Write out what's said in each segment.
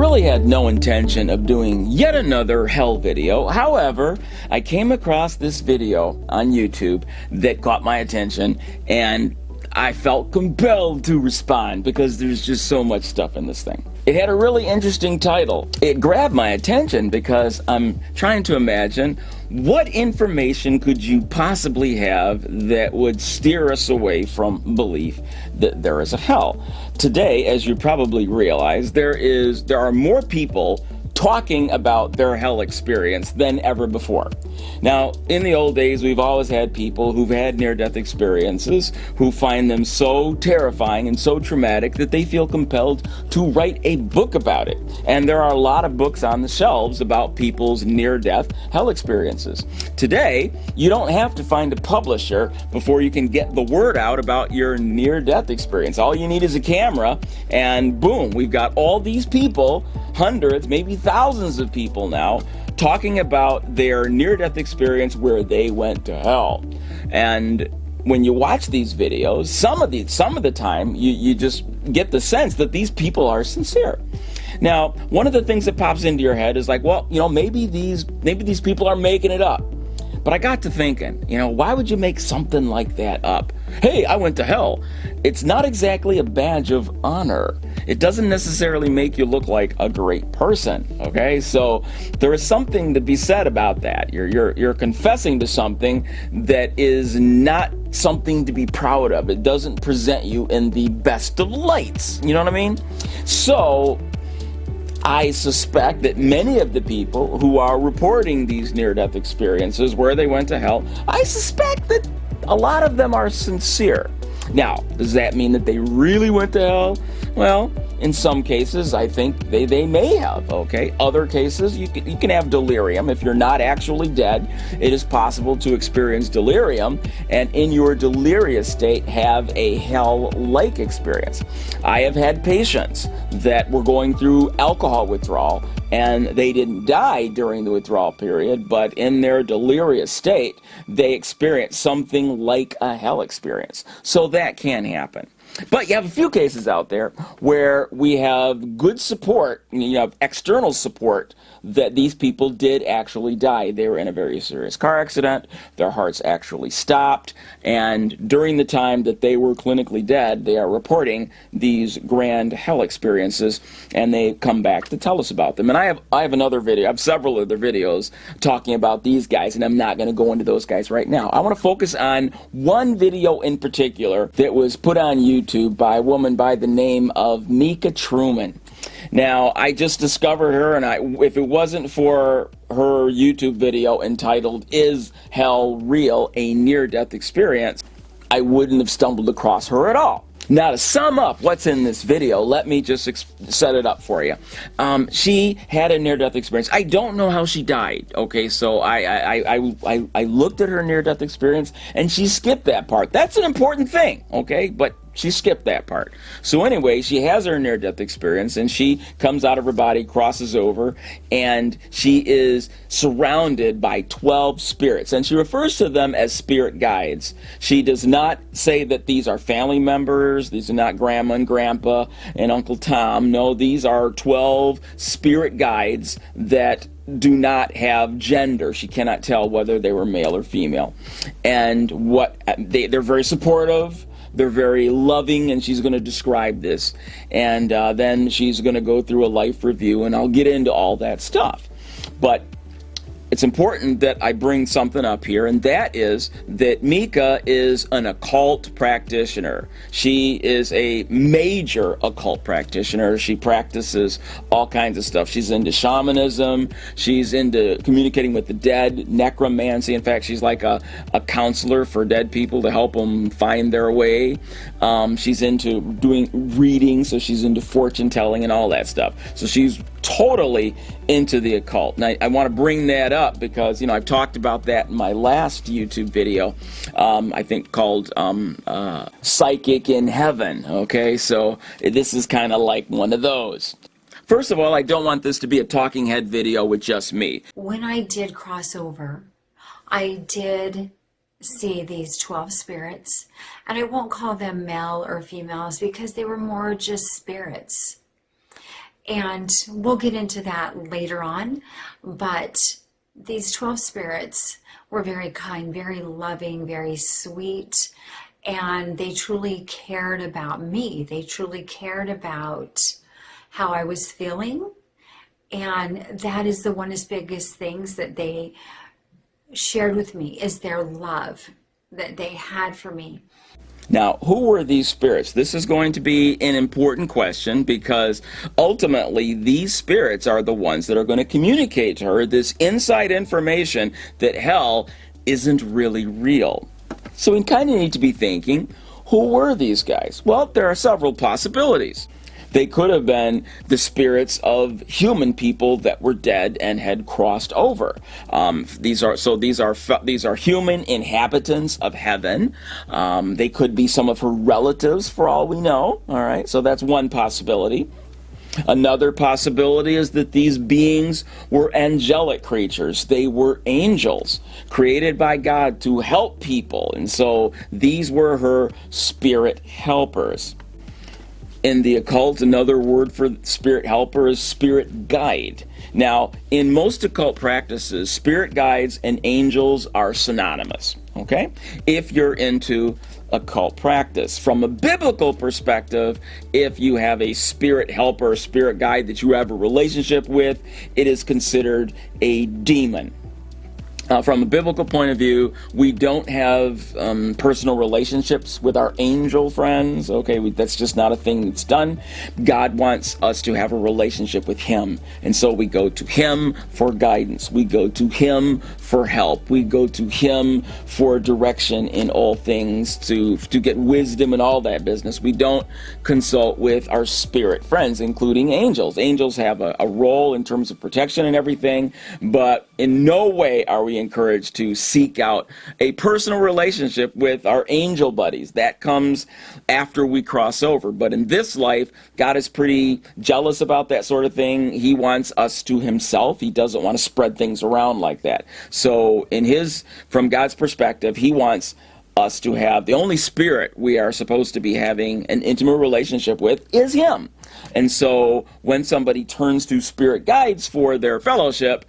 really had no intention of doing yet another hell video. However, I came across this video on YouTube that caught my attention, and I felt compelled to respond because there's just so much stuff in this thing. It had a really interesting title. It grabbed my attention because I'm trying to imagine what information could you possibly have that would steer us away from belief that there is a hell. Today, as you probably realize, there are more people talking about their hell experience than ever before. Now, in the old days, we've always had people who've had near-death experiences who find them so terrifying and so traumatic that they feel compelled to write a book about it. And there are a lot of books on the shelves about people's near-death hell experiences. Today, you don't have to find a publisher before you can get the word out about your near-death experience. All you need is a camera, and boom, we've got all these people, hundreds, maybe thousands of people now, talking about their near-death experience where they went to hell. And when you watch these videos, some of the time, you just get the sense that these people are sincere. Now, one of the things that pops into your head is like, well, maybe these people are making it up. But I got to thinking, why would you make something like that up? Hey, I went to hell. It's not exactly a badge of honor. It doesn't necessarily make you look like a great person, okay? So there is something to be said about that. You're confessing to something that is not something to be proud of. It doesn't present you in the best of lights. You know what I mean? So I suspect that many of the people who are reporting these near-death experiences where they went to hell, I suspect that a lot of them are sincere. Now, does that mean that they really went to hell? Well, in some cases, I think they may have, okay? Other cases, you can have delirium. If you're not actually dead, it is possible to experience delirium, and in your delirious state, have a hell-like experience. I have had patients that were going through alcohol withdrawal, and they didn't die during the withdrawal period, but in their delirious state, they experienced something like a hell experience. So that can happen. But you have a few cases out there where we have good support, you have external support that these people did actually die. They were in a very serious car accident, their hearts actually stopped, and during the time that they were clinically dead, they are reporting these grand hell experiences, and they come back to tell us about them. And I have another video, I have several other videos talking about these guys, and I'm not going to go into those guys right now. I want to focus on one video in particular that was put on YouTube by a woman by the name of Mika Truman. Now, I just discovered her, and if it wasn't for her YouTube video entitled, "Is Hell Real? A Near-Death Experience?" I wouldn't have stumbled across her at all. Now, to sum up what's in this video, let me just set it up for you. She had a near-death experience. I don't know how she died, okay? So I looked at her near-death experience, and she skipped that part. That's an important thing, okay? But she skipped that part. So anyway, she has her near-death experience, and she comes out of her body, crosses over, and she is surrounded by 12 spirits. And she refers to them as spirit guides. She does not say that these are family members. These are not Grandma and Grandpa and Uncle Tom. No, these are 12 spirit guides that do not have gender. She cannot tell whether they were male or female. And they're very supportive. They're very loving, and she's going to describe this. And then she's going to go through a life review, and I'll get into all that stuff. But it's important that I bring something up here, and that is that Mika is an occult practitioner. She is a major occult practitioner. She practices all kinds of stuff. She's into shamanism. She's into communicating with the dead, necromancy. In fact, she's like a counselor for dead people to help them find their way. She's into doing readings, so she's into fortune telling and all that stuff. So she's totally into the occult. And I want to bring that up because, I've talked about that in my last YouTube video, I think called Psychic in Heaven, okay? So this is kind of like one of those. First of all, I don't want this to be a talking head video with just me. When I did cross over, I did see these 12 spirits, and I won't call them male or females because they were more just spirits. And we'll get into that later on. But these 12 spirits were very kind, very loving, very sweet. And they truly cared about me. They truly cared about how I was feeling. And that is the one of the biggest things that they shared with me, is their love that they had for me. Now, who were these spirits? This is going to be an important question, because ultimately these spirits are the ones that are going to communicate to her this inside information that hell isn't really real. So we kind of need to be thinking, who were these guys? Well, there are several possibilities. They could have been the spirits of human people that were dead and had crossed over. These are human inhabitants of heaven. They could be some of her relatives, for all we know. All right, so that's one possibility. Another possibility is that these beings were angelic creatures. They were angels created by God to help people, and so these were her spirit helpers. In the occult, another word for spirit helper is spirit guide. Now, in most occult practices, spirit guides and angels are synonymous, okay? If you're into occult practice. From a biblical perspective, if you have a spirit helper, spirit guide that you have a relationship with, it is considered a demon. From a biblical point of view, we don't have personal relationships with our angel friends. Okay, that's just not a thing that's done. God wants us to have a relationship with Him. And so we go to Him for guidance. We go to Him for help. We go to Him for direction in all things, to get wisdom and all that business. We don't consult with our spirit friends, including angels. Angels have a role in terms of protection and everything, but in no way are we encouraged to seek out a personal relationship with our angel buddies. That comes after we cross over. But in this life, God is pretty jealous about that sort of thing. He wants us to Himself. He doesn't want to spread things around like that. So from God's perspective, He wants us to have the only spirit we are supposed to be having an intimate relationship with is Him. And so when somebody turns to spirit guides for their fellowship,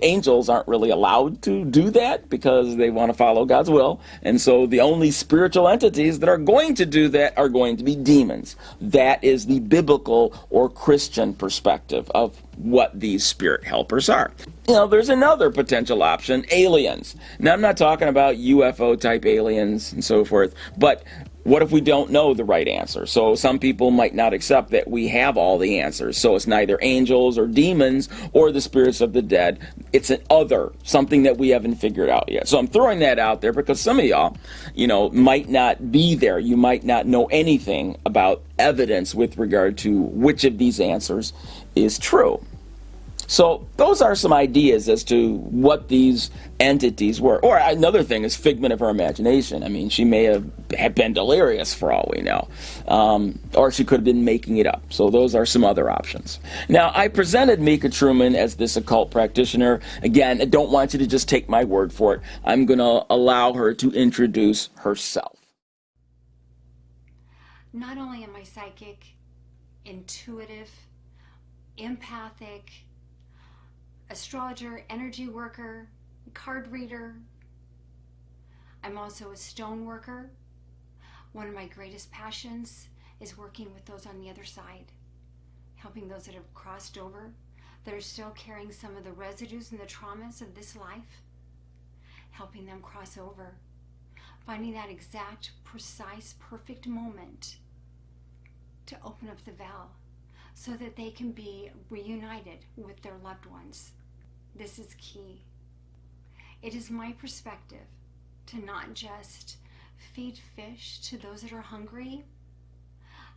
angels aren't really allowed to do that because they want to follow God's will. And so the only spiritual entities that are going to do that are going to be demons. That is the biblical or Christian perspective of what these spirit helpers are. There's another potential option, aliens. Now, I'm not talking about UFO type aliens and so forth, but what if we don't know the right answer? So some people might not accept that we have all the answers. So it's neither angels or demons or the spirits of the dead. It's an other, something that we haven't figured out yet. So I'm throwing that out there because some of y'all, might not be there. You might not know anything about evidence with regard to which of these answers is true. So those are some ideas as to what these entities were. Or another thing is figment of her imagination. I mean, she may have been delirious for all we know. Or she could have been making it up. So those are some other options. Now, I presented Mika Truman as this occult practitioner. Again, I don't want you to just take my word for it. I'm going to allow her to introduce herself. Not only am I psychic, intuitive, empathic, astrologer, energy worker, card reader. I'm also a stone worker. One of my greatest passions is working with those on the other side, helping those that have crossed over, that are still carrying some of the residues and the traumas of this life, helping them cross over, finding that exact, precise, perfect moment to open up the veil, so that they can be reunited with their loved ones. This is key. It is my perspective to not just feed fish to those that are hungry,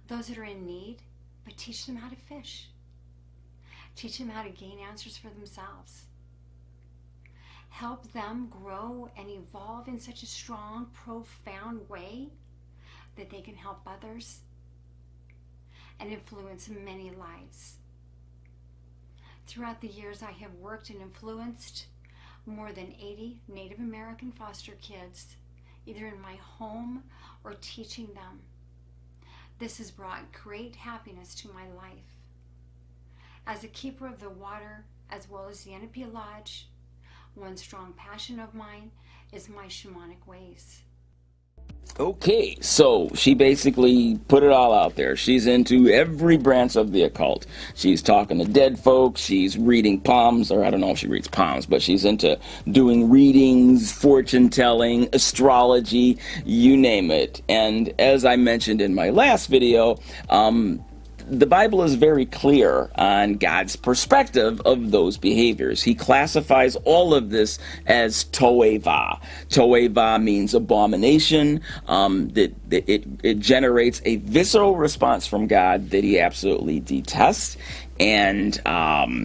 those that are in need, but teach them how to fish. Teach them how to gain answers for themselves. Help them grow and evolve in such a strong, profound way that they can help others and influence many lives. Throughout the years, I have worked and influenced more than 80 Native American foster kids, either in my home or teaching them. This has brought great happiness to my life. As a keeper of the water, as well as the NP Lodge, one strong passion of mine is my shamanic ways. Okay, so she basically put it all out there. She's into every branch of the occult. She's talking to dead folks, she's reading palms, or I don't know if she reads palms, but she's into doing readings, fortune telling, astrology, you name it. And as I mentioned in my last video, the Bible is very clear on God's perspective of those behaviors. He classifies all of this as toeva. Toeva means abomination. It generates a visceral response from God that he absolutely detests. And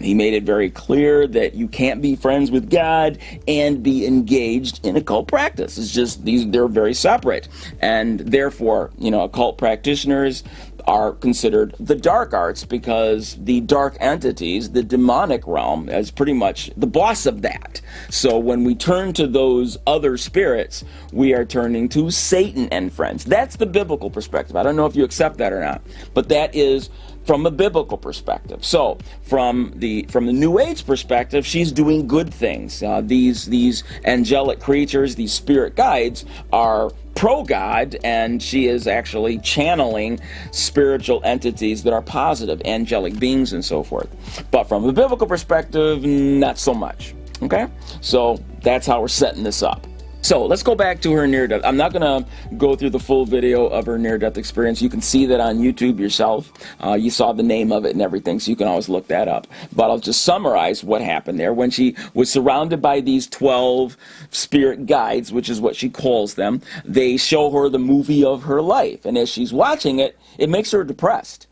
he made it very clear that you can't be friends with God and be engaged in occult practice. It's just they're very separate. And therefore, occult practitioners are considered the dark arts because the dark entities, the demonic realm, is pretty much the boss of that. So when we turn to those other spirits, we are turning to Satan and friends. That's the biblical perspective. I don't know if you accept that or not, but that is from a biblical perspective. So from the New Age perspective, she's doing good things. These angelic creatures, these spirit guides, are pro-God, and she is actually channeling spiritual entities that are positive, angelic beings and so forth. But from a biblical perspective, not so much. Okay? So that's how we're setting this up. So let's go back to her near-death. I'm not going to go through the full video of her near-death experience. You can see that on YouTube yourself. You saw the name of it and everything, so you can always look that up. But I'll just summarize what happened there. When she was surrounded by these 12 spirit guides, which is what she calls them, they show her the movie of her life. And as she's watching it, it makes her depressed.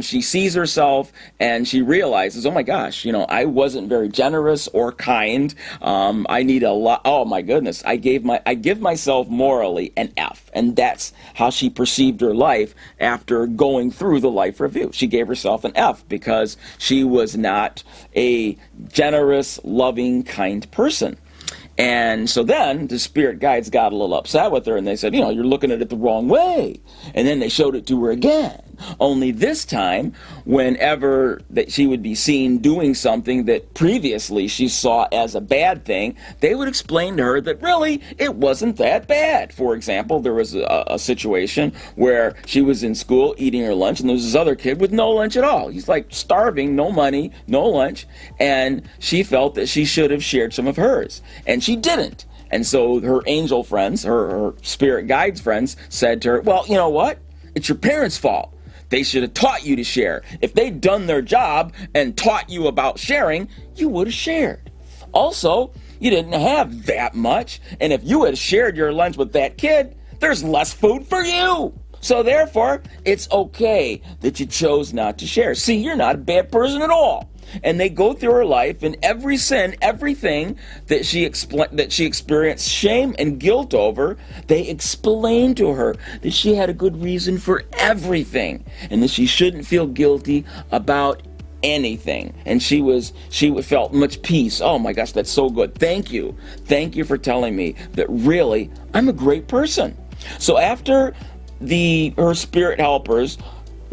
She sees herself and she realizes, oh my gosh, I wasn't very generous or kind. I need a lot. Oh my goodness. I give myself morally an F. And that's how she perceived her life after going through the life review. She gave herself an F because she was not a generous, loving, kind person. And so then the spirit guides got a little upset with her and they said, you're looking at it the wrong way. And then they showed it to her again. Only this time, whenever that she would be seen doing something that previously she saw as a bad thing, they would explain to her that really it wasn't that bad. For example, there was a situation where she was in school eating her lunch and there was this other kid with no lunch at all. He's like starving, no money, no lunch, and she felt that she should have shared some of hers. And she didn't. And so her angel friends, her spirit guides friends, said to her, well, you know what? It's your parents' fault. They should have taught you to share. If they'd done their job and taught you about sharing, you would have shared. Also, you didn't have that much. And if you had shared your lunch with that kid, there's less food for you. So therefore, it's okay that you chose not to share. See, you're not a bad person at all. And they go through her life, and every sin, everything that she experienced shame and guilt over, they explain to her that she had a good reason for everything, and that she shouldn't feel guilty about anything. And she felt much peace. Oh my gosh, that's so good. Thank you for telling me that really I'm a great person. So after her spirit helpers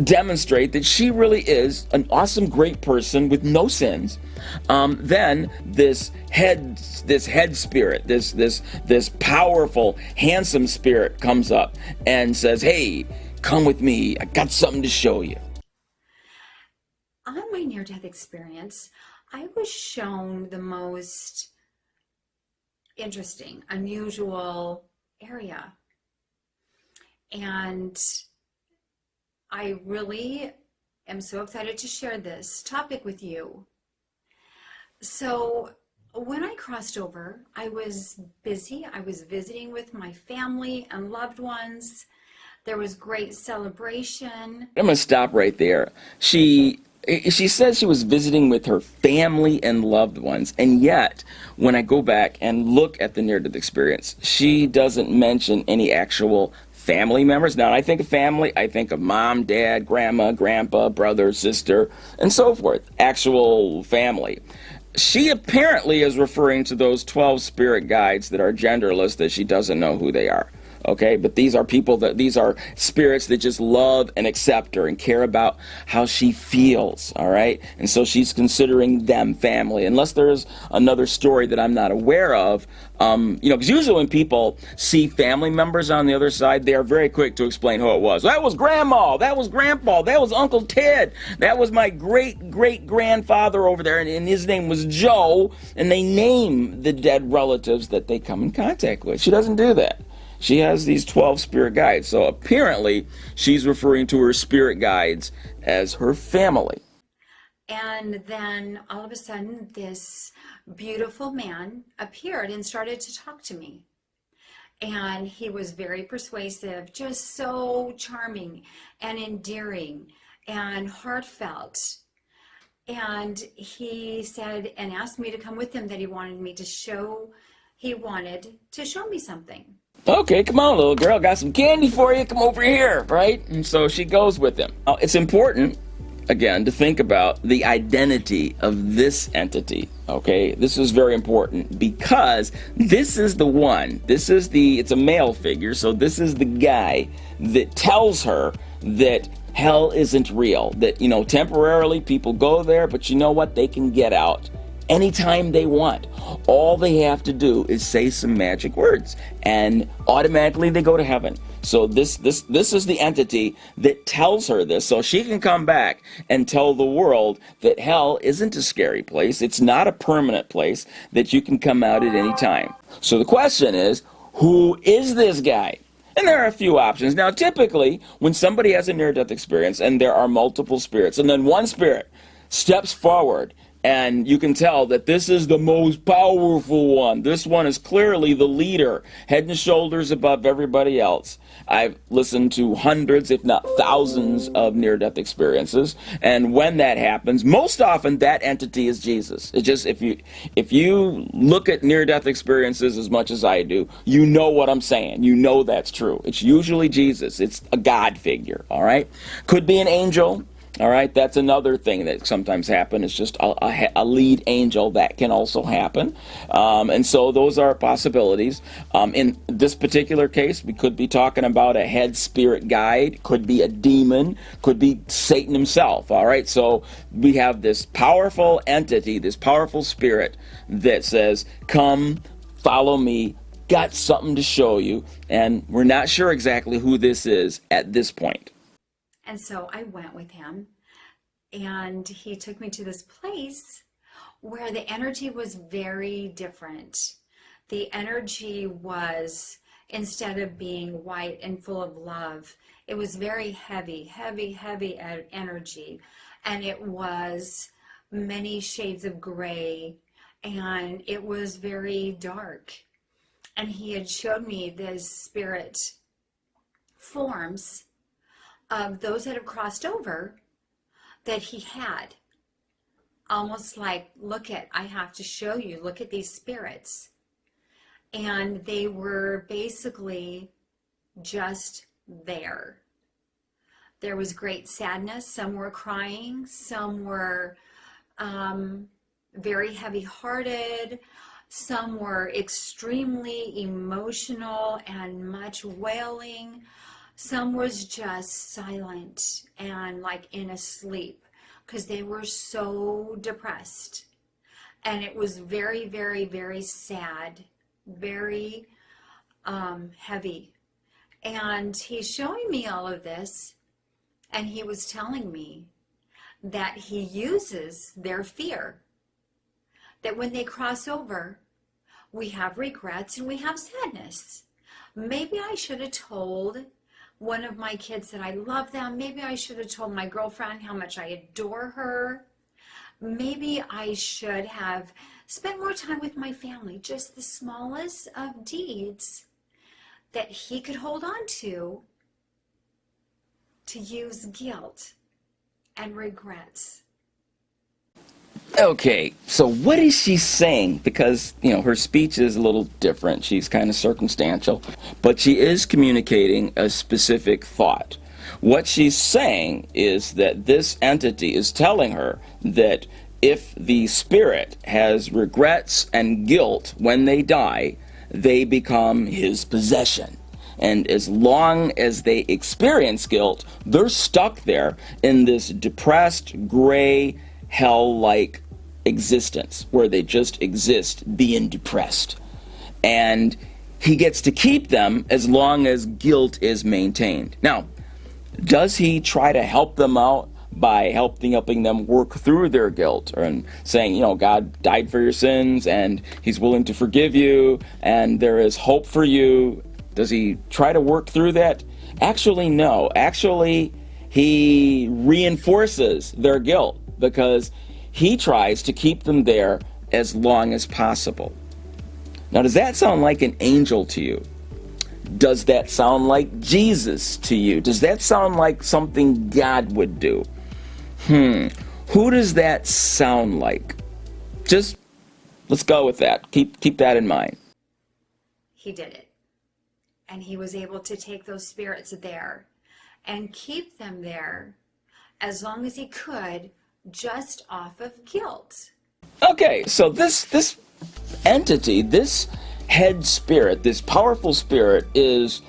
demonstrate that she really is an awesome, great person with no sins, then this head spirit, this powerful, handsome spirit comes up and says, hey, come with me. I got something to show you. On my near-death experience, I was shown the most interesting, unusual area. And I really am so excited to share this topic with you. So when I crossed over, I was busy. I was visiting with my family and loved ones. There was great celebration. I'm going to stop right there. She says she was visiting with her family and loved ones, and yet when I go back and look at the near-death experience, she doesn't mention any actual family members. Now, I think of family, I think of mom, dad, grandma, grandpa, brother, sister, and so forth. Actual family. She apparently is referring to those 12 spirit guides that are genderless, that she doesn't know who they are. Okay, but these are people these are spirits that just love and accept her and care about how she feels, all right? And so she's considering them family, unless there's another story that I'm not aware of. Because usually when people see family members on the other side, they are very quick to explain who it was. That was Grandma, that was Grandpa, that was Uncle Ted, that was my great-great-grandfather over there, and his name was Joe, and they name the dead relatives that they come in contact with. She doesn't do that. She has these 12 spirit guides. So apparently she's referring to her spirit guides as her family. And then all of a sudden this beautiful man appeared and started to talk to me. And he was very persuasive, just so charming and endearing and heartfelt. And he said and asked me to come with him, that he wanted to show me something. Okay, come on, little girl, got some candy for you, come over here, right? And so she goes with him. It's important, again, to think about the identity of this entity, okay? This is very important because this is the one, it's a male figure, so this is the guy that tells her that hell isn't real, that, temporarily people go there, but you know what? They can get out anytime they want. All they have to do is say some magic words and automatically they go to heaven. So this is the entity that tells her this, so she can come back and tell the world that hell isn't a scary place. It's not a permanent place, that you can come out at any time. So the question is, who is this guy? And there are a few options. Now, typically, when somebody has a near-death experience and there are multiple spirits, and then one spirit steps forward, and you can tell that this is the most powerful one. This one is clearly the leader, head and shoulders above everybody else. I've listened to hundreds, if not thousands, of near-death experiences, and when that happens, most often that entity is Jesus. It just, if you look at near-death experiences as much as I do, you know what I'm saying. You know that's true. It's usually Jesus. It's a God figure, all right? Could be an angel. All right, that's another thing that sometimes happens. It's just a lead angel that can also happen. And so those are possibilities. In this particular case, we could be talking about a head spirit guide, could be a demon, could be Satan himself. All right, so we have this powerful entity, this powerful spirit that says, come, follow me, got something to show you. And we're not sure exactly who this is at this point. And so I went with him, and he took me to this place where the energy was very different. The energy was, instead of being white and full of love, it was very heavy, heavy, heavy energy. And it was many shades of gray, and it was very dark. And he had showed me this spirit forms of those that have crossed over that he had. Almost like, I have to show you, look at these spirits. And they were basically just there. There was great sadness. Some were crying. Some were very heavy-hearted. Some were extremely emotional and much wailing. Some was just silent and like in a sleep because they were so depressed. And it was very, very, very sad, very heavy. And he's showing me all of this, and he was telling me that he uses their fear. That when they cross over, we have regrets and we have sadness. Maybe I should have told one of my kids that I love them. Maybe I should have told my girlfriend how much I adore her. Maybe I should have spent more time with my family. Just the smallest of deeds that he could hold on to use guilt and regrets. Okay, so what is she saying? Because, her speech is a little different. She's kind of circumstantial, but she is communicating a specific thought. What she's saying is that this entity is telling her that if the spirit has regrets and guilt when they die, they become his possession. And as long as they experience guilt, they're stuck there in this depressed, gray, hell-like existence where they just exist being depressed. And he gets to keep them as long as guilt is maintained. Now, does he try to help them out by helping them work through their guilt, and saying, you know, God died for your sins and he's willing to forgive you and there is hope for you? Does he try to work through that? Actually, no. Actually, he reinforces their guilt because he tries to keep them there as long as possible. Now, does that sound like an angel to you? Does that sound like Jesus to you? Does that sound like something God would do? Who does that sound like? Just, let's go with that. Keep that in mind. He did it. And he was able to take those spirits there and keep them there as long as he could, just off of guilt. Okay, so this entity, this head spirit, this powerful spirit is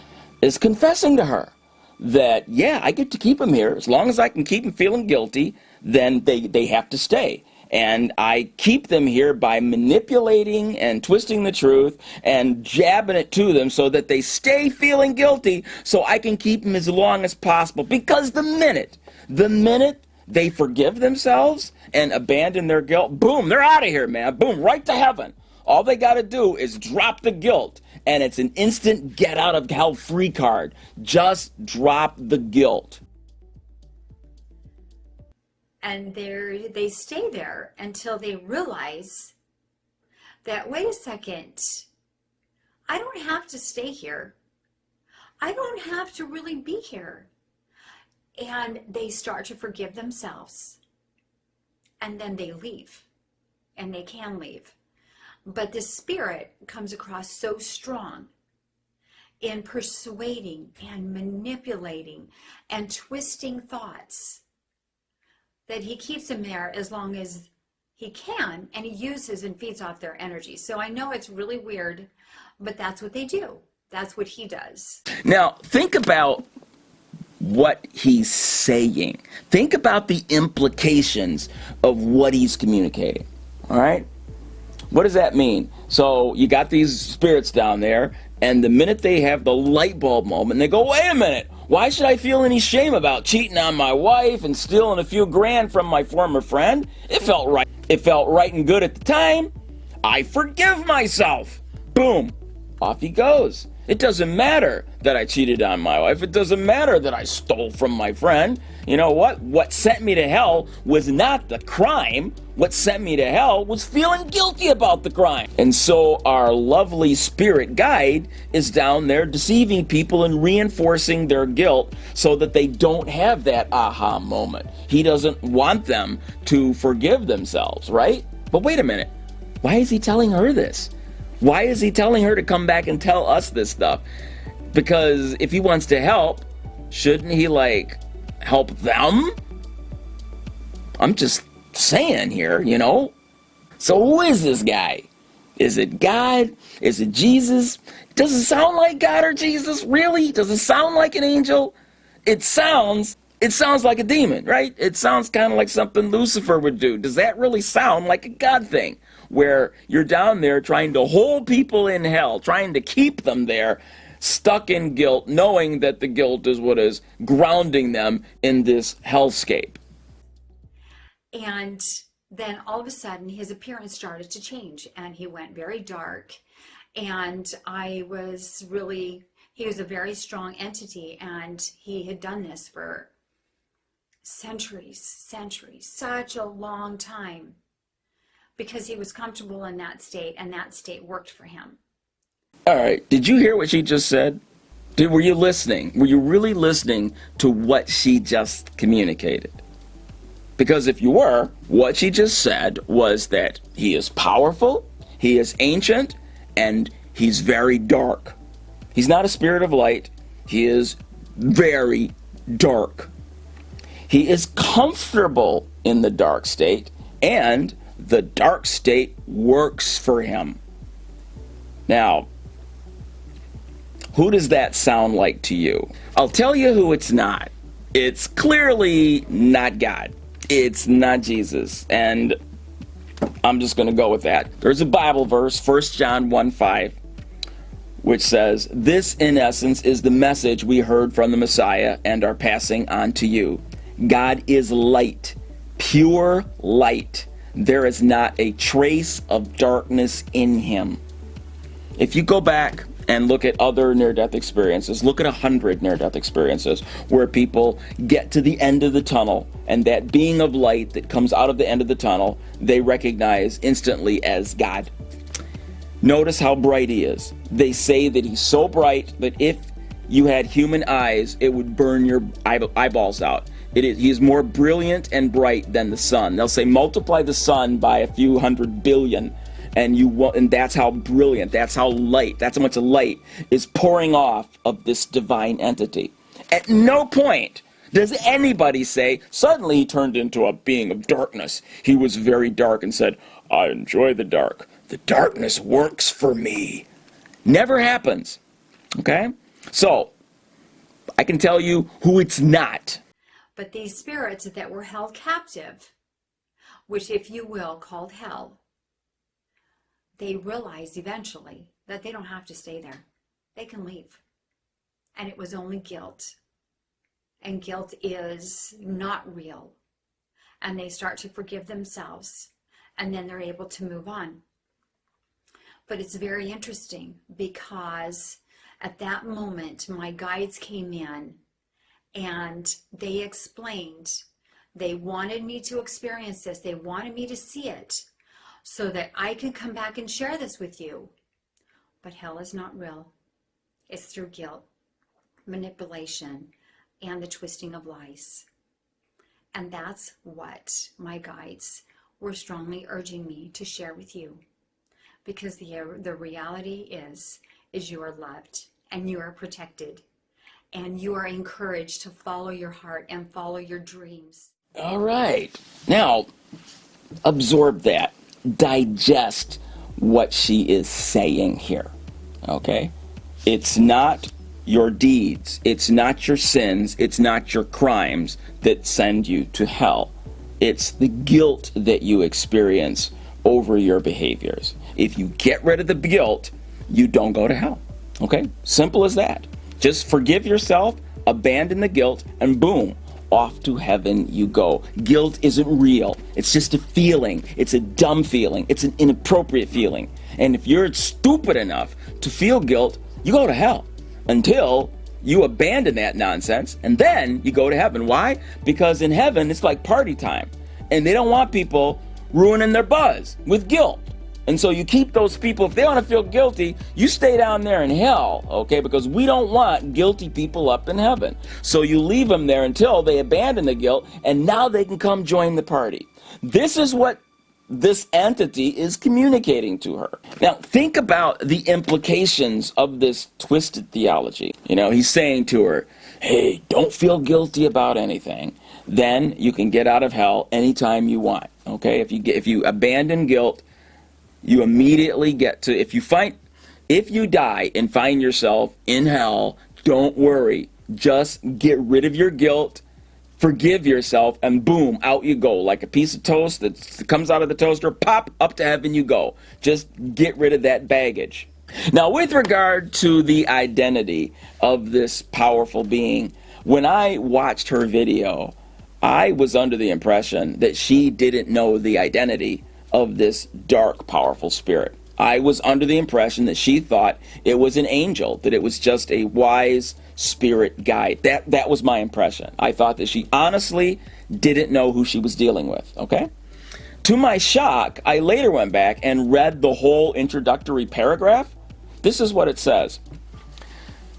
confessing to her that, yeah, I get to keep them here. As long as I can keep them feeling guilty, then they have to stay. And I keep them here by manipulating and twisting the truth and jabbing it to them so that they stay feeling guilty, so I can keep them as long as possible. Because the minute they forgive themselves and abandon their guilt, boom, they're out of here, man. Boom, right to heaven. All they got to do is drop the guilt, and it's an instant get out of hell free card. Just drop the guilt. And they stay there until they realize that, wait a second, I don't have to stay here. I don't have to really be here. And they start to forgive themselves. And then they leave. And they can leave. But the spirit comes across so strong in persuading and manipulating and twisting thoughts that he keeps them there as long as he can, and he uses and feeds off their energy. So I know it's really weird, but that's what they do. That's what he does. Now, think about what he's saying. Think about the implications of what he's communicating. All right? What does that mean? So you got these spirits down there, and the minute they have the light bulb moment, they go, wait a minute, why should I feel any shame about cheating on my wife and stealing a few grand from my former friend? It felt right. It felt right and good at the time. I forgive myself. Boom. Off he goes. It doesn't matter that I cheated on my wife. It doesn't matter that I stole from my friend. You know what? What sent me to hell was not the crime. What sent me to hell was feeling guilty about the crime. And so our lovely spirit guide is down there deceiving people and reinforcing their guilt so that they don't have that aha moment. He doesn't want them to forgive themselves, right? But wait a minute. Why is he telling her this? Why is he telling her to come back and tell us this stuff? Because if he wants to help, shouldn't he, help them? I'm just saying here, you know? So who is this guy? Is it God? Is it Jesus? Does it sound like God or Jesus? Really? Does it sound like an angel? It sounds like a demon, right? It sounds kind of like something Lucifer would do. Does that really sound like a God thing? Where you're down there trying to hold people in hell, trying to keep them there, stuck in guilt, knowing that the guilt is what is grounding them in this hellscape. And then all of a sudden his appearance started to change and he went very dark. And he was a very strong entity, and he had done this for centuries, such a long time, because he was comfortable in that state, and that state worked for him. All right, did you hear what she just said? Were you listening? Were you really listening to what she just communicated? Because if you were, what she just said was that he is powerful, he is ancient, and he's very dark. He's not a spirit of light. He is very dark. He is comfortable in the dark state, and the dark state works for him. Now, Who does that sound like to you? I'll tell you who it's not. It's clearly not God. It's not Jesus. And I'm just going to go with that. There's a Bible verse, 1 John 1:5, which says, "This, in essence, is the message we heard from the Messiah and are passing on to you. God is light, pure light. There is not a trace of darkness in him." If you go back and look at other near-death experiences, look at 100 near-death experiences where people get to the end of the tunnel, and that being of light that comes out of the end of the tunnel, they recognize instantly as God. Notice how bright he is. They say that he's so bright that if you had human eyes, it would burn your eyeballs out. He is more brilliant and bright than the sun. They'll say multiply the sun by a few hundred billion, and that's how brilliant, that's how light, that's how much light is pouring off of this divine entity. At no point does anybody say, suddenly he turned into a being of darkness. He was very dark and said, "I enjoy the dark. The darkness works for me." Never happens. Okay? So, I can tell you who it's not. But these spirits that were held captive, which, if you will, called hell, they realized eventually that they don't have to stay there. They can leave. And it was only guilt. And guilt is not real. And they start to forgive themselves. And then they're able to move on. But it's very interesting because at that moment, my guides came in and they explained, they wanted me to experience this. They wanted me to see it so that I can come back and share this with you. But hell is not real. It's through guilt, manipulation, and the twisting of lies. And that's what my guides were strongly urging me to share with you. Because the reality is you are loved and you are protected and you are encouraged to follow your heart and follow your dreams. All right. Now, absorb that. Digest what she is saying here. Okay? It's not your deeds. It's not your sins. It's not your crimes that send you to hell. It's the guilt that you experience over your behaviors. If you get rid of the guilt, you don't go to hell. Okay? Simple as that. Just forgive yourself, abandon the guilt, and boom, off to heaven you go. Guilt isn't real. It's just a feeling. It's a dumb feeling. It's an inappropriate feeling. And if you're stupid enough to feel guilt, you go to hell until you abandon that nonsense, and then you go to heaven. Why? Because in heaven, it's like party time. And they don't want people ruining their buzz with guilt. And so you keep those people, if they want to feel guilty, you stay down there in hell, okay? Because we don't want guilty people up in heaven. So you leave them there until they abandon the guilt, and now they can come join the party. This is what this entity is communicating to her. Now, think about the implications of this twisted theology. You know, he's saying to her, hey, don't feel guilty about anything. Then you can get out of hell anytime you want, okay? If you abandon guilt, you immediately get to, if you die and find yourself in hell, don't worry. Just get rid of your guilt, forgive yourself, and boom, out you go. Like a piece of toast that comes out of the toaster, pop, up to heaven you go. Just get rid of that baggage. Now, with regard to the identity of this powerful being, when I watched her video, I was under the impression that she didn't know the identity of this dark, powerful spirit. I was under the impression that she thought it was an angel, that it was just a wise spirit guide. That was my impression. I thought that she honestly didn't know who she was dealing with, okay? To my shock, I later went back and read the whole introductory paragraph. This is what it says.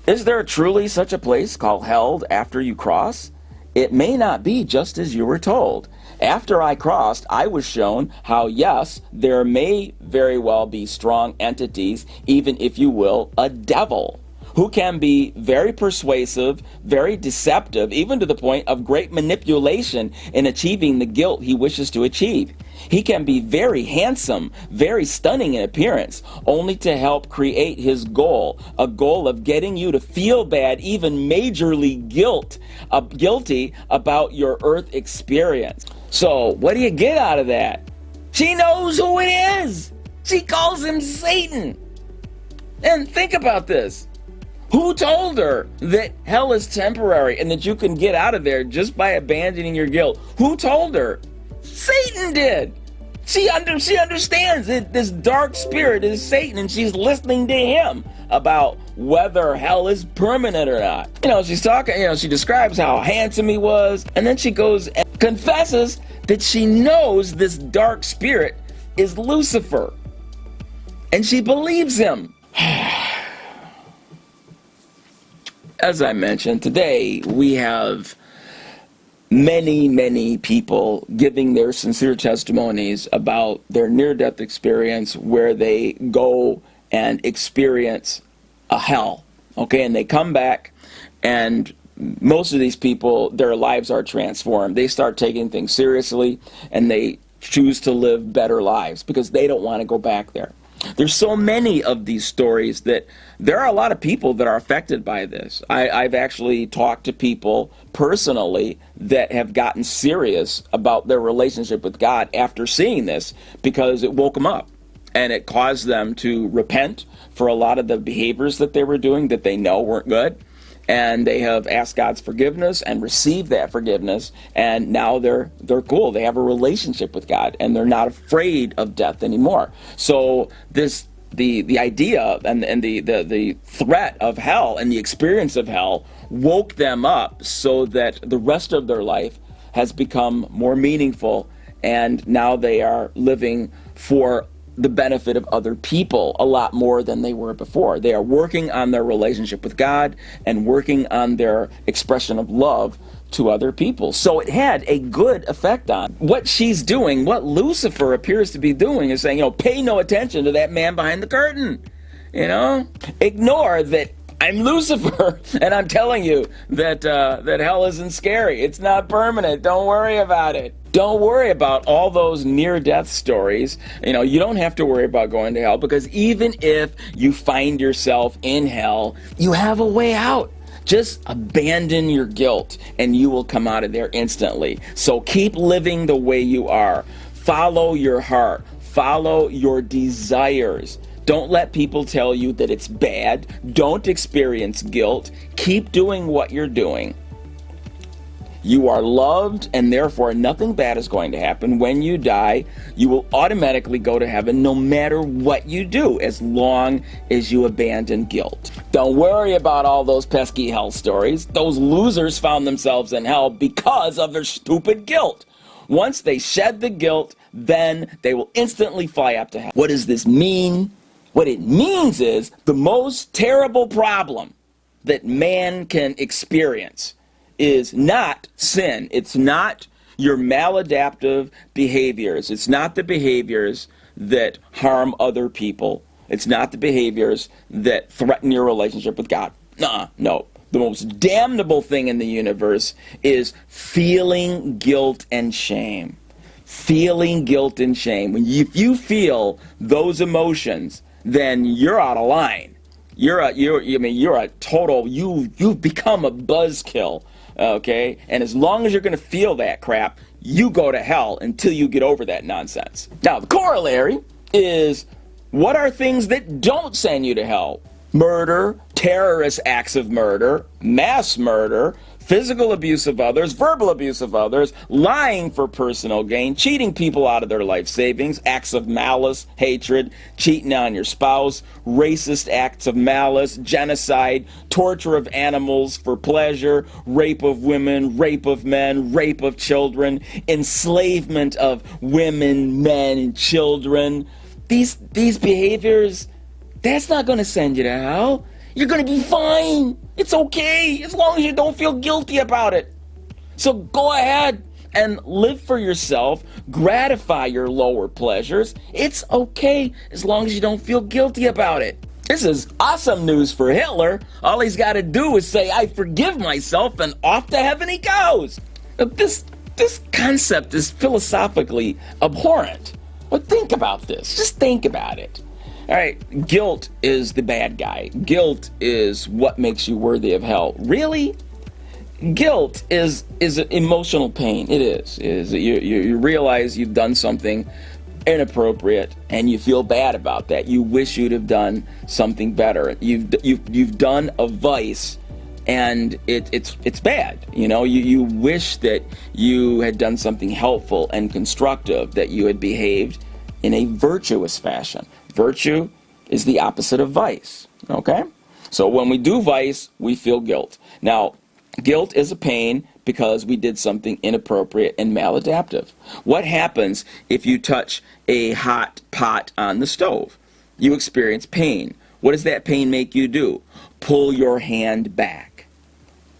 Is there truly such a place called hell after you cross? It may not be just as you were told. After I crossed, I was shown how, yes, there may very well be strong entities, even if you will, a devil, who can be very persuasive, very deceptive, even to the point of great manipulation in achieving the guilt he wishes to achieve. He can be very handsome, very stunning in appearance, only to help create his goal, a goal of getting you to feel bad, even majorly guilty about your earth experience. So, what do you get out of that? She knows who it is. She calls him Satan. And think about this. Who told her that hell is temporary and that you can get out of there just by abandoning your guilt? Who told her? Satan did. She understands that this dark spirit is Satan, and she's listening to him about whether hell is permanent or not. She's talking, she describes how handsome he was, and then she goes and confesses that she knows this dark spirit is Lucifer. And she believes him. As I mentioned, today we have many people giving their sincere testimonies about their near-death experience where they go and experience a hell, okay? And they come back, and most of these people, their lives are transformed. They start taking things seriously, and they choose to live better lives because they don't want to go back there. There's so many of these stories that there are a lot of people that are affected by this. I've actually talked to people personally that have gotten serious about their relationship with God after seeing this because it woke them up and it caused them to repent for a lot of the behaviors that they were doing that they know weren't good. And they have asked God's forgiveness and received that forgiveness, and now they're cool. They have a relationship with God, and they're not afraid of death anymore. So the idea and the threat of hell and the experience of hell woke them up so that the rest of their life has become more meaningful, and now they are living for the benefit of other people a lot more than they were before. They are working on their relationship with God and working on their expression of love to other people. So it had a good effect on what she's doing. What Lucifer appears to be doing is saying, pay no attention to that man behind the curtain. Ignore that I'm Lucifer, and I'm telling you that hell isn't scary. It's not permanent. Don't worry about it. Don't worry about all those near-death stories. You don't have to worry about going to hell, because even if you find yourself in hell, you have a way out. Just abandon your guilt, and you will come out of there instantly. So keep living the way you are. Follow your heart. Follow your desires. Don't let people tell you that it's bad. Don't experience guilt. Keep doing what you're doing. You are loved, and therefore nothing bad is going to happen. When you die, you will automatically go to heaven no matter what you do, as long as you abandon guilt. Don't worry about all those pesky hell stories. Those losers found themselves in hell because of their stupid guilt. Once they shed the guilt, then they will instantly fly up to heaven. What does this mean? What it means is the most terrible problem that man can experience is not sin. It's not your maladaptive behaviors. It's not the behaviors that harm other people. It's not the behaviors that threaten your relationship with God. No. The most damnable thing in the universe is feeling guilt and shame. Feeling guilt and shame. If you feel those emotions, then you're out of line. You've become a buzzkill. Okay? And as long as you're going to feel that crap, you go to hell until you get over that nonsense. Now, the corollary is, what are things that don't send you to hell? Murder, terrorist acts of murder, mass murder, physical abuse of others, verbal abuse of others, lying for personal gain, cheating people out of their life savings, acts of malice, hatred, cheating on your spouse, racist acts of malice, genocide, torture of animals for pleasure, rape of women, rape of men, rape of children, enslavement of women, men, and children. These behaviors, that's not going to send you to hell. You're going to be fine. It's okay, as long as you don't feel guilty about it. So go ahead and live for yourself. Gratify your lower pleasures. It's okay, as long as you don't feel guilty about it. This is awesome news for Hitler. All he's got to do is say, I forgive myself, and off to heaven he goes. This this concept is philosophically abhorrent. But think about this. Just think about it. All right, guilt is the bad guy. Guilt is what makes you worthy of hell. Really? Guilt is emotional pain. It is. You realize you've done something inappropriate and you feel bad about that. You wish you'd have done something better. You've done a vice and it's bad. You wish that you had done something helpful and constructive, that you had behaved in a virtuous fashion. Virtue is the opposite of vice, okay? So when we do vice, we feel guilt. Now, guilt is a pain because we did something inappropriate and maladaptive. What happens if you touch a hot pot on the stove? You experience pain. What does that pain make you do? Pull your hand back.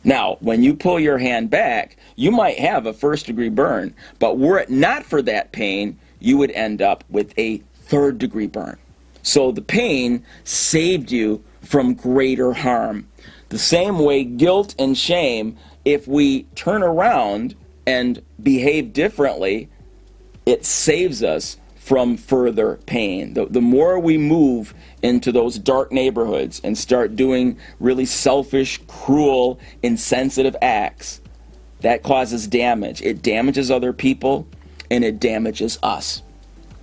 Now, when you pull your hand back, you might have a first-degree burn, but were it not for that pain, you would end up with a third-degree burn. So the pain saved you from greater harm. The same way guilt and shame, if we turn around and behave differently, it saves us from further pain. The more we move into those dark neighborhoods and start doing really selfish, cruel, insensitive acts, that causes damage. It damages other people and it damages us.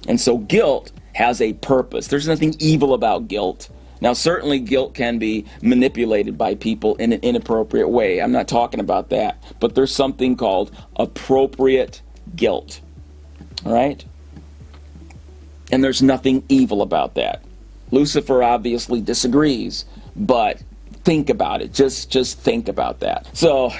And so guilt has a purpose. There's nothing evil about guilt. Now, certainly guilt can be manipulated by people in an inappropriate way. I'm not talking about that. But there's something called appropriate guilt. All right? And there's nothing evil about that. Lucifer obviously disagrees, but think about it. Just think about that. So,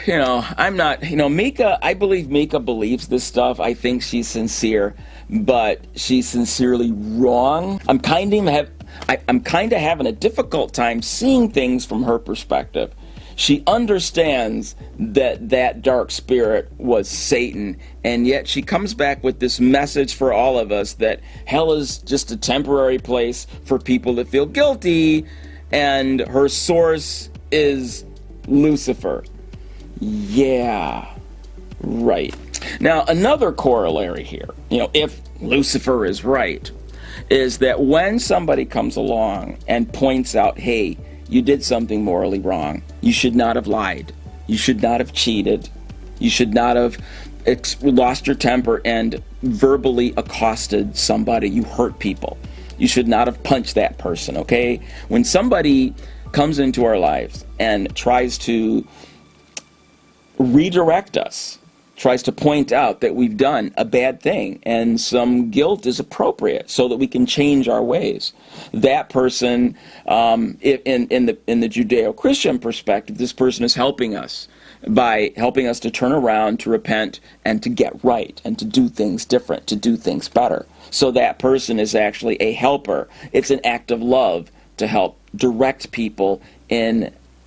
I'm not, Mika, I believe Mika believes this stuff. I think she's sincere, but she's sincerely wrong. I'm kind of having a difficult time seeing things from her perspective. She understands that dark spirit was Satan, and yet she comes back with this message for all of us that hell is just a temporary place for people that feel guilty, and her source is Lucifer. Yeah, right. Now, another corollary here, if Lucifer is right, is that when somebody comes along and points out, hey, you did something morally wrong. You should not have lied. You should not have cheated. You should not have lost your temper and verbally accosted somebody. You hurt people. You should not have punched that person, okay? When somebody comes into our lives and tries to redirect us, tries to point out that we've done a bad thing and some guilt is appropriate so that we can change our ways. That person, in the Judeo-Christian perspective, this person is helping us by helping us to turn around, to repent, and to get right, and to do things different, to do things better. So that person is actually a helper. It's an act of love to help direct people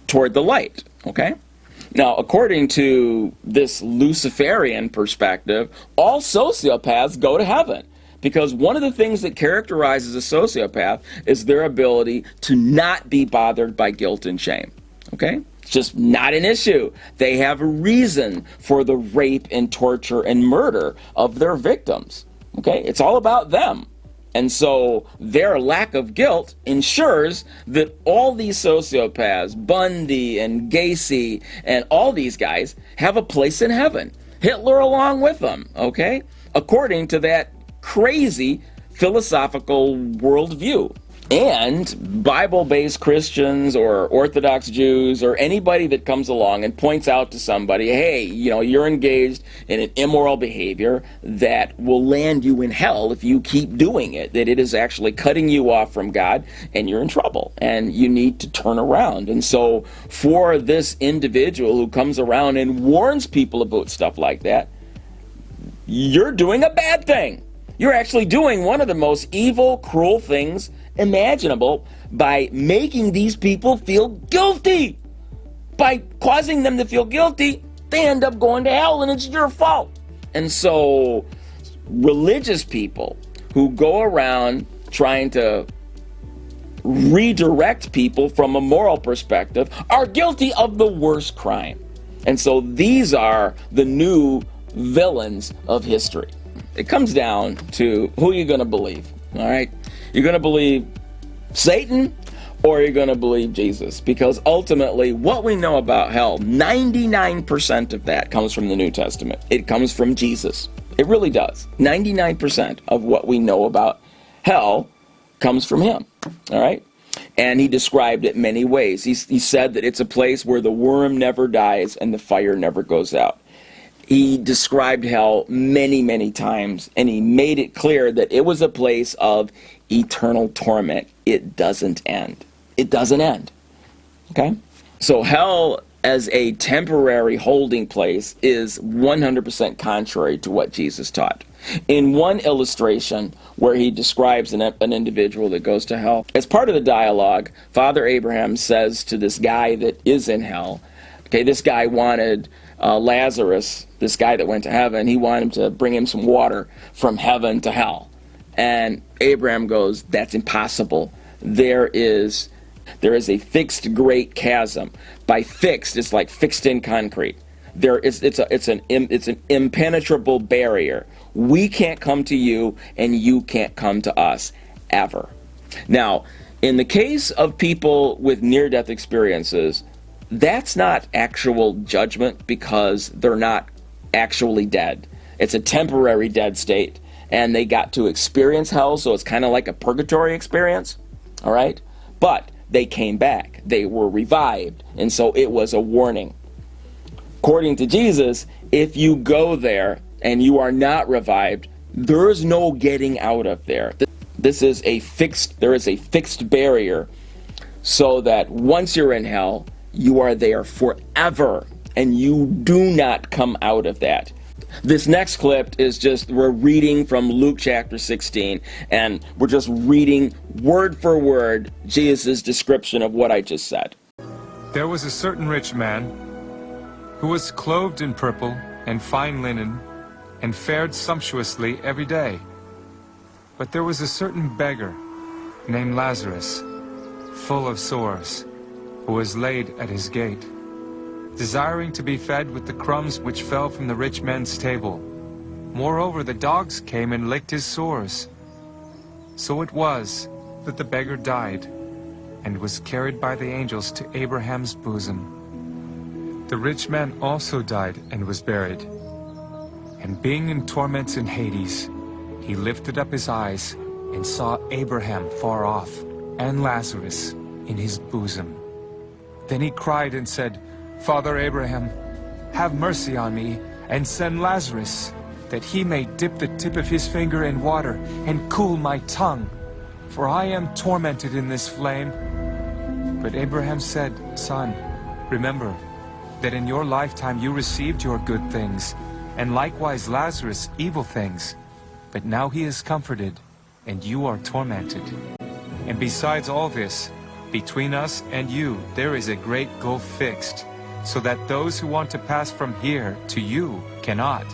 toward the light, okay? Now, according to this Luciferian perspective, all sociopaths go to heaven. Because one of the things that characterizes a sociopath is their ability to not be bothered by guilt and shame. Okay? It's just not an issue. They have a reason for the rape and torture and murder of their victims. Okay? It's all about them. And so their lack of guilt ensures that all these sociopaths, Bundy and Gacy and all these guys, have a place in heaven. Hitler along with them, okay? According to that crazy philosophical worldview. And Bible-based Christians or Orthodox Jews or anybody that comes along and points out to somebody, hey, you're engaged in an immoral behavior that will land you in hell if you keep doing it, that it is actually cutting you off from God and you're in trouble and you need to turn around. And so for this individual who comes around and warns people about stuff like that, you're doing a bad thing. You're actually doing one of the most evil, cruel things imaginable by making these people feel guilty. By causing them to feel guilty, they end up going to hell and it's your fault. And so religious people who go around trying to redirect people from a moral perspective are guilty of the worst crime. And so these are the new villains of history. It comes down to who you're going to believe, all right? You're going to believe Satan or you're going to believe Jesus, because ultimately what we know about hell, 99% of that comes from the New Testament. It comes from Jesus. It really does. 99% of what we know about hell comes from him, all right? And he described it many ways. He said that it's a place where the worm never dies and the fire never goes out. He described hell many, many times, and he made it clear that it was a place of eternal torment. It doesn't end. It doesn't end. Okay? So hell as a temporary holding place is 100% contrary to what Jesus taught. In one illustration where he describes an individual that goes to hell, as part of the dialogue, Father Abraham says to this guy that is in hell, okay, this guy wanted Lazarus, this guy that went to heaven, he wanted him to bring him some water from heaven to hell. And Abraham goes, that's impossible. There is a fixed great chasm. By fixed, it's like fixed in concrete. It's an impenetrable barrier. We can't come to you, and you can't come to us, ever. Now, in the case of people with near-death experiences, that's not actual judgment because they're not actually dead. It's a temporary dead state, and they got to experience hell, so it's kind of like a purgatory experience, all right? But they came back. They were revived, and so it was a warning. According to Jesus, if you go there and you are not revived, there is no getting out of there. There is a fixed barrier, so that once you're in hell, you are there forever, and you do not come out of that. This next clip is we're reading from Luke chapter 16, and we're just reading word for word Jesus' description of what I just said. There was a certain rich man who was clothed in purple and fine linen, and fared sumptuously every day. But there was a certain beggar named Lazarus, full of sores, who was laid at his gate, desiring to be fed with the crumbs which fell from the rich man's table. Moreover, the dogs came and licked his sores. So it was that the beggar died, and was carried by the angels to Abraham's bosom. The rich man also died and was buried. And being in torments in Hades, he lifted up his eyes and saw Abraham far off, and Lazarus in his bosom. Then he cried and said, Father Abraham, have mercy on me, and send Lazarus, that he may dip the tip of his finger in water and cool my tongue, for I am tormented in this flame. But Abraham said, Son, remember that in your lifetime you received your good things, and likewise Lazarus evil things. But now he is comforted, and you are tormented. And besides all this, between us and you there is a great gulf fixed, so that those who want to pass from here to you cannot,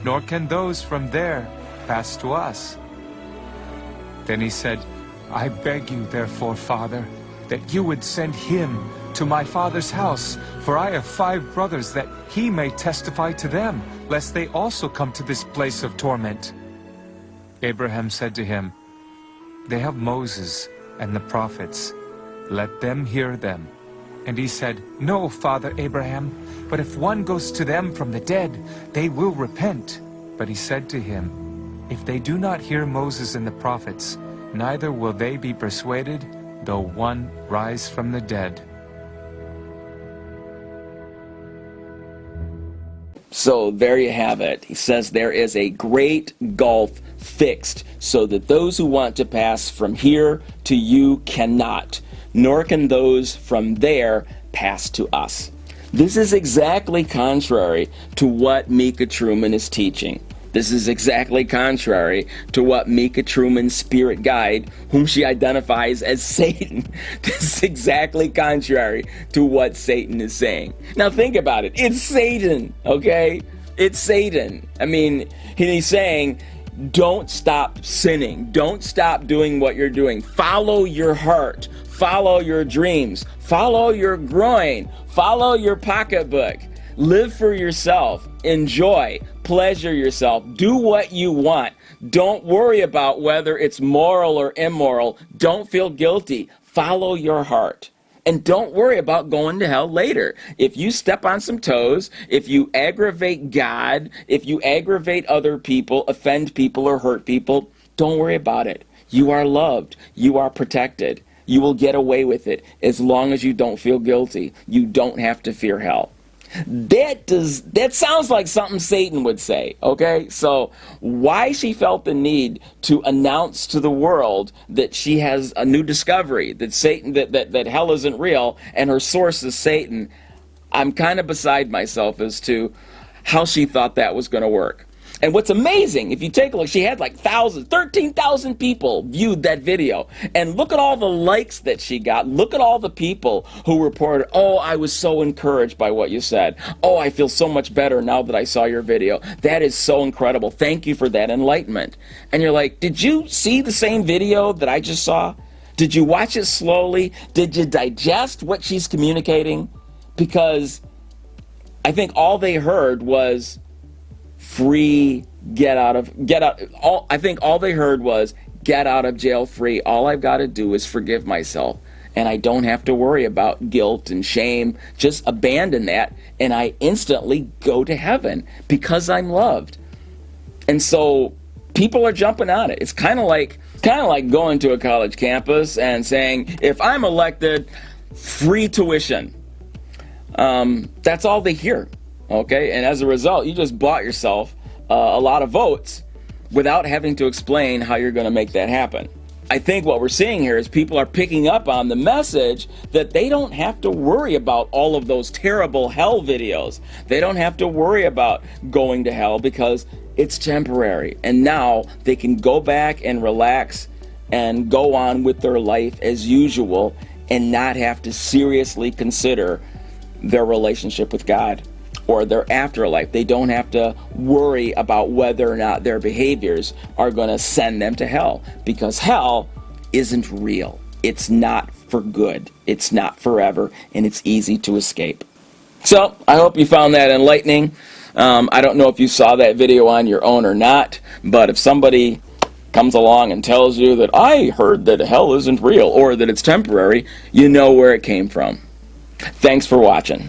nor can those from there pass to us. Then he said, I beg you therefore, Father, that you would send him to my father's house, for I have 5 brothers, that he may testify to them, lest they also come to this place of torment. Abraham said to him, They have Moses and the prophets. Let them hear them. And he said, No, Father Abraham, but if one goes to them from the dead, they will repent. But he said to him, If they do not hear Moses and the prophets, neither will they be persuaded, though one rise from the dead. So there you have it. He says there is a great gulf fixed, so that those who want to pass from here to you cannot, nor can those from there pass to us. This is exactly contrary to what Mika Truman is teaching. This is exactly contrary to what Mika Truman's spirit guide, whom she identifies as Satan, this is exactly contrary to what Satan is saying. Now think about it. It's Satan, okay? It's Satan. I mean, he's saying, don't stop sinning. Don't stop doing what you're doing. Follow your heart. Follow your dreams. Follow your groin. Follow your pocketbook. Live for yourself. Enjoy. Pleasure yourself. Do what you want. Don't worry about whether it's moral or immoral. Don't feel guilty. Follow your heart. And don't worry about going to hell later. If you step on some toes, if you aggravate God, if you aggravate other people, offend people, or hurt people, don't worry about it. You are loved. You are protected. You will get away with it as long as you don't feel guilty. You don't have to fear hell. That sounds like something Satan would say, okay? So why she felt the need to announce to the world that she has a new discovery, that Satan, that hell isn't real, and her source is Satan, I'm kind of beside myself as to how she thought that was going to work. And what's amazing, if you take a look, she had like 13,000 people viewed that video. And look at all the likes that she got. Look at all the people who reported, oh, I was so encouraged by what you said. Oh, I feel so much better now that I saw your video. That is so incredible. Thank you for that enlightenment. And you're like, did you see the same video that I just saw? Did you watch it slowly? Did you digest what she's communicating? Because I think all they heard was free, I think all they heard was get out of jail free. All I've got to do is forgive myself, and I don't have to worry about guilt and shame. Just abandon that, and I instantly go to heaven because I'm loved. And so people are jumping on it. It's kind of like going to a college campus and saying, if I'm elected, free tuition. That's all they hear. Okay, and as a result, you just bought yourself a lot of votes without having to explain how you're going to make that happen. I think what we're seeing here is people are picking up on the message that they don't have to worry about all of those terrible hell videos. They don't have to worry about going to hell because it's temporary. And now they can go back and relax and go on with their life as usual and not have to seriously consider their relationship with God or their afterlife. They don't have to worry about whether or not their behaviors are going to send them to hell, because hell isn't real. It's not for good. It's not forever, and it's easy to escape. So I hope you found that enlightening. I don't know if you saw that video on your own or not, but if somebody comes along and tells you that I heard that hell isn't real or that it's temporary, you know where it came from. Thanks for watching.